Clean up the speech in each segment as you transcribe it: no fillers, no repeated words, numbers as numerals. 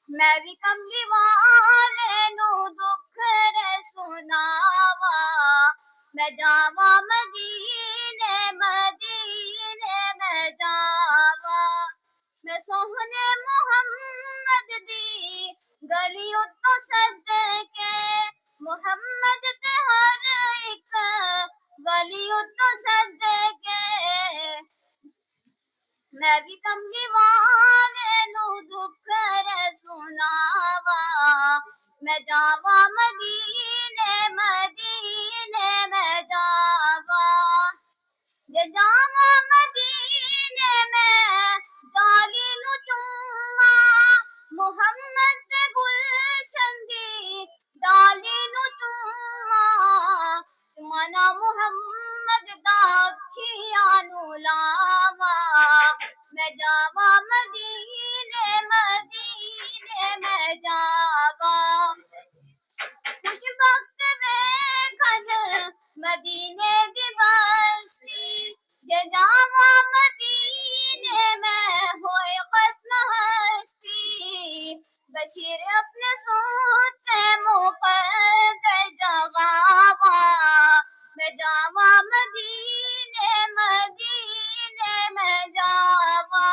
मैं भी कमली वाले नू दुख रे सुनावा, मैं जावा मदीने मदीने मैं जावा, मैं सोहने मुहम्मद दी गलियों तो सदके, मुहम्मद ते हर एक गलियों तो सदके, मैं भी कमली वाले नू दुख रे सुनावा, मैं जावा मदीने मदीने मैं जावा, जे जावा मदीने में जाली नू चूमा, मुहम्मद दे गुलशन दी डाली नू चूमा, मना मुहम्मद दा अखियां नू लावा, मैं जावा मदीने मदीने मैं जावा, खुशबख्त वेखन मदीने दी बस्ती, जे जावा मदीने में होए खत्म हस्ती, बशीर अपने सोते मुकद्दर जगावा, मैं जावा मदीने मदीने मैं जावा,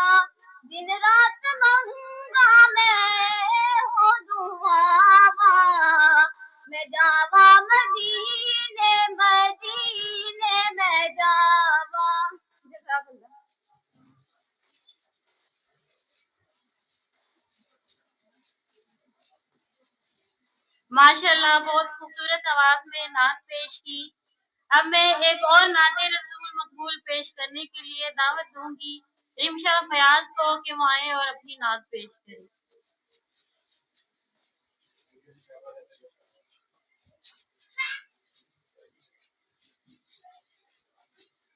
दिन रात मंगा मैं हो दुआवा, मैं जावा मदीने मदीने मैं जावा। माशाल्लाह, बहुत खूबसूरत आवाज में नात पेश की। अब मैं एक और नाते रसूल मकबूल पेश करने के लिए दावत दूंगी रिमशा फयाज को कि वो आए और अपनी नात पेश करें।